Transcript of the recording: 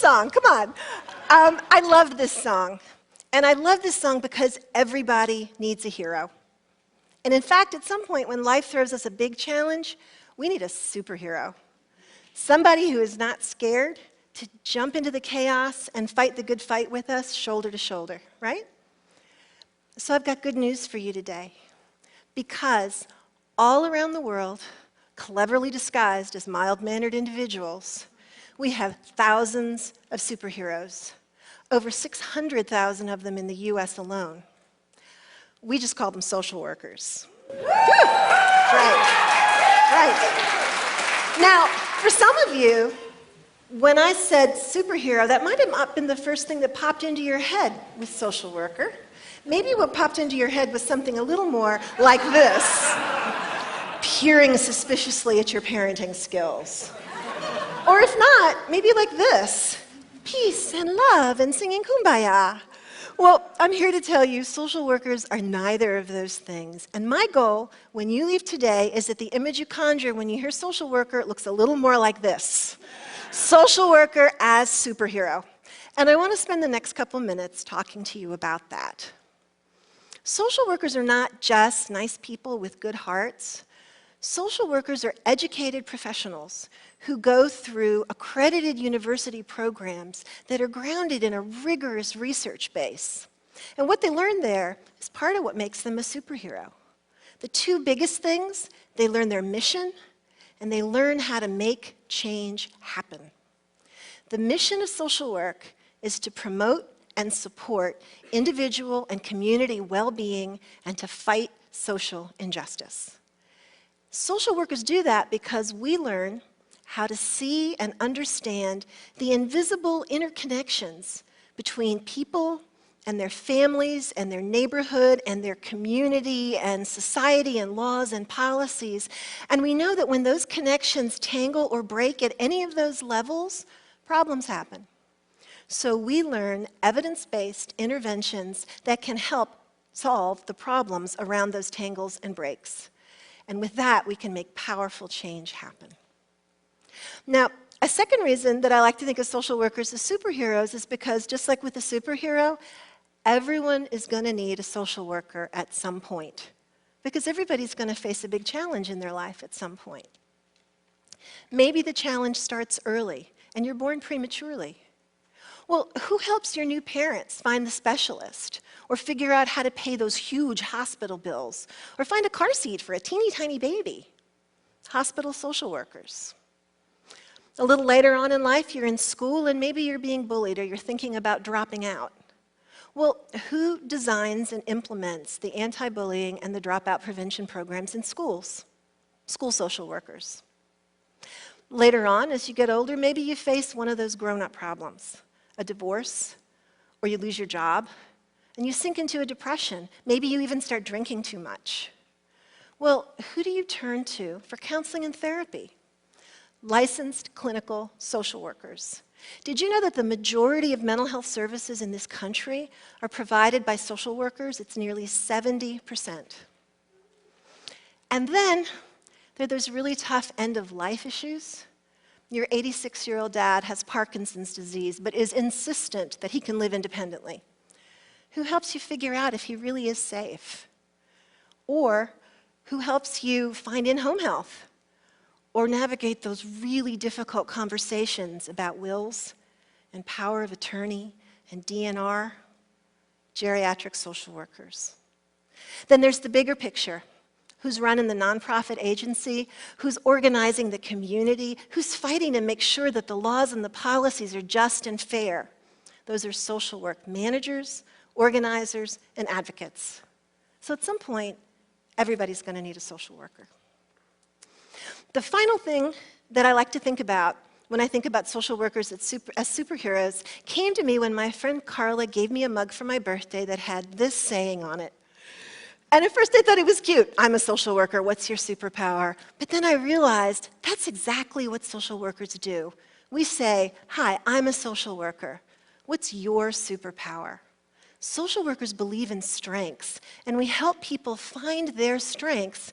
song, come on. I love this song. And I love this song because everybody needs a hero. And in fact, at some point when life throws us a big challenge, we need a superhero. Somebody who is not scared to jump into the chaos and fight the good fight with us shoulder to shoulder, right? So I've got good news for you today. Because all around the world, cleverly disguised as mild-mannered individuals, we have thousands of superheroes. Over 600,000 of them in the US alone. We just call them social workers. Right. Now, for some of you, when I said superhero, that might have not been the first thing that popped into your head with social worker. Maybe what popped into your head was something a little more like this, peering suspiciously at your parenting skills. Or if not, maybe like this, peace and love and singing Kumbaya. Well, I'm here to tell you social workers are neither of those things. And my goal when you leave today is that the image you conjure when you hear social worker looks a little more like this. Social worker as superhero. And I want to spend the next couple minutes talking to you about that. Social workers are not just nice people with good hearts. Social workers are educated professionals who go through accredited university programs that are grounded in a rigorous research base. And what they learn there is part of what makes them a superhero. The two biggest things, they learn their mission and they learn how to make change happen. The mission of social work is to promote and support individual and community well-being and to fight social injustice. Social workers do that because we learn how to see and understand the invisible interconnections between people and their families and their neighborhood and their community and society and laws and policies. And we know that when those connections tangle or break at any of those levels, problems happen. So we learn evidence-based interventions that can help solve the problems around those tangles and breaks. And with that, we can make powerful change happen. Now, a second reason that I like to think of social workers as superheroes is because, just like with a superhero, everyone is going to need a social worker at some point. Because everybody's going to face a big challenge in their life at some point. Maybe the challenge starts early, and you're born prematurely. Well, who helps your new parents find the specialist, or figure out how to pay those huge hospital bills, or find a car seat for a teeny tiny baby? Hospital social workers. A little later on in life, you're in school and maybe you're being bullied or you're thinking about dropping out. Well, who designs and implements the anti-bullying and the dropout prevention programs in schools? School social workers. Later on, as you get older, maybe you face one of those grown-up problems. A divorce, or you lose your job, and you sink into a depression. Maybe you even start drinking too much. Well, who do you turn to for counseling and therapy? Licensed clinical social workers. Did you know that the majority of mental health services in this country are provided by social workers? It's nearly 70%. And then there are those really tough end-of-life issues. Your 86-year-old dad has Parkinson's disease, but is insistent that he can live independently. Who helps you figure out if he really is safe? Or who helps you find in-home health? Or navigate those really difficult conversations about wills and power of attorney and DNR? Geriatric social workers. Then there's the bigger picture. Who's running the nonprofit agency, who's organizing the community, who's fighting to make sure that the laws and the policies are just and fair. Those are social work managers, organizers, and advocates. So at some point, everybody's going to need a social worker. The final thing that I like to think about when I think about social workers as superheroes came to me when my friend Carla gave me a mug for my birthday that had this saying on it. And at first I thought it was cute. I'm a social worker, what's your superpower? But then I realized that's exactly what social workers do. We say, hi, I'm a social worker. What's your superpower? Social workers believe in strengths, and we help people find their strengths